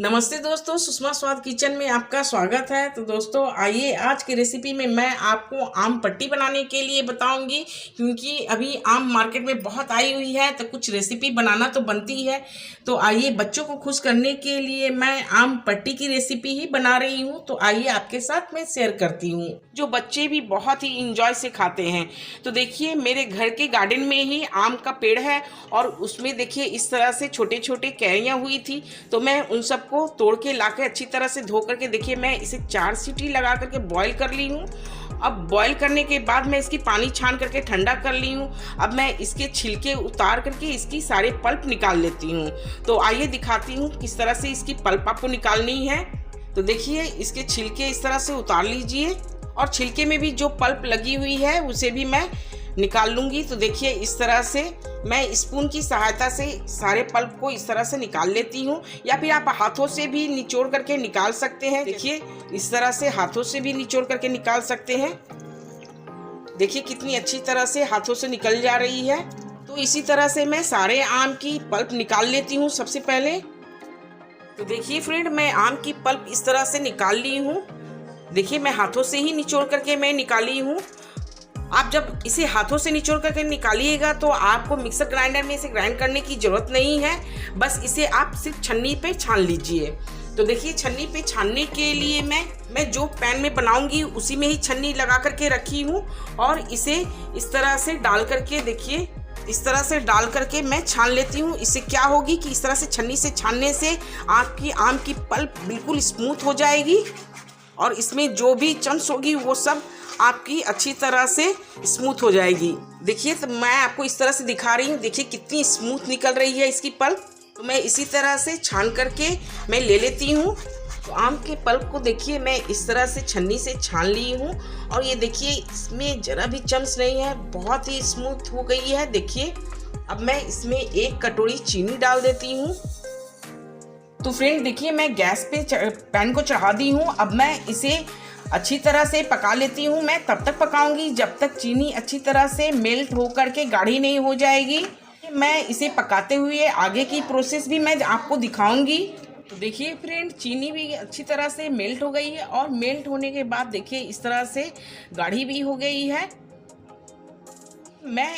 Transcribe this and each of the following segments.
नमस्ते दोस्तों, सुषमा स्वाद किचन में आपका स्वागत है। तो दोस्तों आइए, आज की रेसिपी में मैं आपको आम पट्टी बनाने के लिए बताऊंगी, क्योंकि अभी आम मार्केट में बहुत आई हुई है तो कुछ रेसिपी बनाना तो बनती है। तो आइए, बच्चों को खुश करने के लिए मैं आम पट्टी की रेसिपी ही बना रही हूँ। तो आइए आपके साथ मैं शेयर करती हूँ, जो बच्चे भी बहुत ही इंजॉय से खाते हैं। तो देखिए, मेरे घर के गार्डन में ही आम का पेड़ है और उसमें देखिए इस तरह से छोटे छोटे कैरियाँ हुई थी। तो मैं उन सब को तोड़ के लाके अच्छी तरह से धो करके देखिए मैं इसे 4 सीटी लगा करके बॉईल कर ली हूँ। अब बॉईल करने के बाद मैं इसकी पानी छान करके ठंडा कर ली हूँ। अब मैं इसके छिलके उतार करके इसकी सारे पल्प निकाल लेती हूँ। तो आइए दिखाती हूँ किस तरह से इसकी पल्प आपको निकालनी है। तो देखिए, इसके छिलके इस तरह से उतार लीजिए और छिलके में भी जो पल्प लगी हुई है उसे भी मैं निकाल लूँगी। तो देखिए, इस तरह से मैं स्पून की सहायता से सारे पल्प को इस तरह से निकाल लेती हूँ, या फिर आप हाथों से भी निचोड़ करके निकाल सकते हैं। देखिए, इस तरह से हाथों से भी निचोड़ करके निकाल सकते हैं। देखिए कितनी अच्छी तरह से हाथों से निकल जा रही है। तो इसी तरह से मैं सारे आम की पल्प निकाल लेती हूँ सबसे पहले। तो देखिए फ्रेंड, मैं आम की पल्प इस तरह से निकाल ली हूँ। देखिए, मैं हाथों से ही निचोड़ करके मैं निकाली हूँ। आप जब इसे हाथों से निचोड़ करके निकालिएगा तो आपको मिक्सर ग्राइंडर में इसे ग्राइंड करने की ज़रूरत नहीं है, बस इसे आप सिर्फ छन्नी पे छान लीजिए। तो देखिए, छन्नी पे छानने के लिए मैं जो पैन में बनाऊंगी उसी में ही छन्नी लगा करके रखी हूँ और इसे इस तरह से डाल करके देखिए इस तरह से डाल करके मैं छान लेती हूँ। इससे क्या होगी कि इस तरह से छन्नी से छानने से आपकी आम की पल्प बिल्कुल स्मूथ हो जाएगी और इसमें जो भी चम्स होगी वो सब आपकी अच्छी तरह से स्मूथ हो जाएगी। देखिए, तो मैं आपको इस तरह से दिखा रही हूँ। देखिए कितनी स्मूथ निकल रही है इसकी पल्प। तो मैं इसी तरह से छान करके मैं ले लेती हूँ। तो आम के पल्प को देखिए मैं इस तरह से छन्नी से छान ली हूँ और ये देखिए इसमें जरा भी चम्स नहीं है, बहुत ही स्मूथ हो गई है। देखिए, अब मैं इसमें 1 कटोरी चीनी डाल देती हूँ। तो फ्रेंड देखिए, मैं गैस पे पैन को चढ़ा दी हूँ। अब मैं इसे अच्छी तरह से पका लेती हूँ। मैं तब तक पकाऊंगी जब तक चीनी अच्छी तरह से मेल्ट हो करके गाढ़ी नहीं हो जाएगी। मैं इसे पकाते हुए आगे की प्रोसेस भी मैं आपको दिखाऊंगी। तो देखिए फ्रेंड, चीनी भी अच्छी तरह से मेल्ट हो गई है और मेल्ट होने के बाद देखिए इस तरह से गाढ़ी भी हो गई है। मैं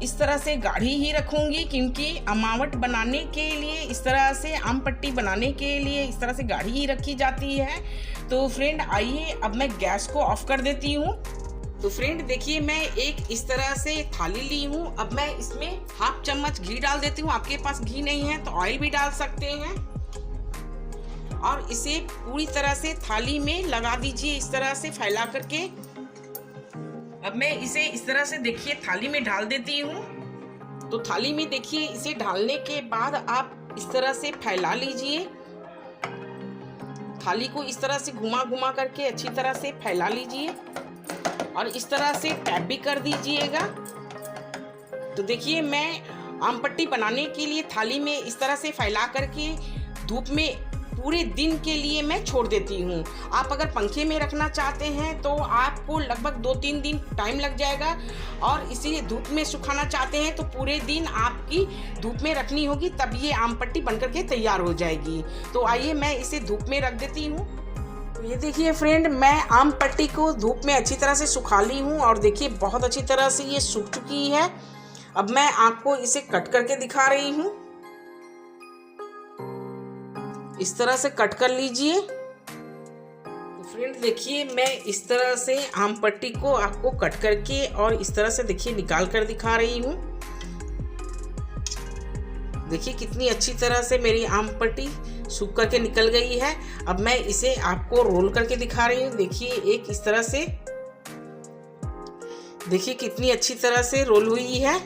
इस तरह से गाढ़ी ही रखूंगी, क्योंकि अमावट बनाने के लिए इस तरह से आम पट्टी बनाने के लिए इस तरह से गाढ़ी ही रखी जाती है। तो फ्रेंड आइए, अब मैं गैस को ऑफ कर देती हूँ। तो फ्रेंड देखिए, मैं एक इस तरह से थाली ली हूँ। अब मैं इसमें 1/2 चम्मच घी डाल देती हूँ। आपके पास घी नहीं है तो ऑयल भी डाल सकते हैं और इसे पूरी तरह से थाली में लगा दीजिए, इस तरह से फैला करके। अब मैं इसे इस तरह से देखिए थाली में डाल देती हूँ। तो थाली में देखिए इसे डालने के बाद आप इस तरह से फैला लीजिए। थाली को इस तरह से घुमा घुमा करके अच्छी तरह से फैला लीजिए और इस तरह से टैप भी कर दीजिएगा। तो देखिए, मैं आम पट्टी बनाने के लिए थाली में इस तरह से फैला करके धूप में पूरे दिन के लिए मैं छोड़ देती हूँ। आप अगर पंखे में रखना चाहते हैं तो आपको लगभग 2-3 दिन टाइम लग जाएगा, और इसीलिए धूप में सुखाना चाहते हैं तो पूरे दिन आपकी धूप में रखनी होगी, तब ये आम पट्टी बनकर के तैयार हो जाएगी। तो आइए, मैं इसे धूप में रख देती हूँ। तो ये देखिए फ्रेंड, मैं आम पट्टी को धूप में अच्छी तरह से सुखा ली हूँ और देखिए बहुत अच्छी तरह से ये सूख चुकी है। अब मैं आपको इसे कट करके दिखा रही हूँ। इस तरह से कट कर लीजिए। तो फ्रेंड देखिए, मैं इस तरह से आम पट्टी को आपको कट करके और इस तरह से देखिए निकाल कर दिखा रही हूँ। देखिए कितनी अच्छी तरह से मेरी आम पट्टी सूख करके निकल गई है। अब मैं इसे आपको रोल करके दिखा रही हूँ। देखिए एक इस तरह से, देखिए कितनी अच्छी तरह से रोल हुई है।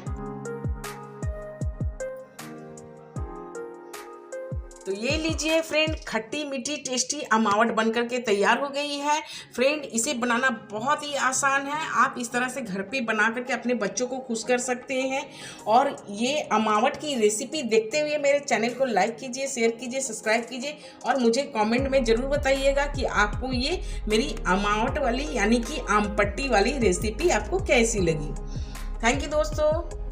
तो ये लीजिए फ्रेंड, खट्टी मीठी टेस्टी अमावट बनकर के तैयार हो गई है। फ्रेंड इसे बनाना बहुत ही आसान है। आप इस तरह से घर पे बना करके अपने बच्चों को खुश कर सकते हैं। और ये अमावट की रेसिपी देखते हुए मेरे चैनल को लाइक कीजिए, शेयर कीजिए, सब्सक्राइब कीजिए और मुझे कमेंट में ज़रूर बताइएगा कि आपको ये मेरी अमावट वाली यानी कि आम पट्टी वाली रेसिपी आपको कैसी लगी। थैंक यू दोस्तों।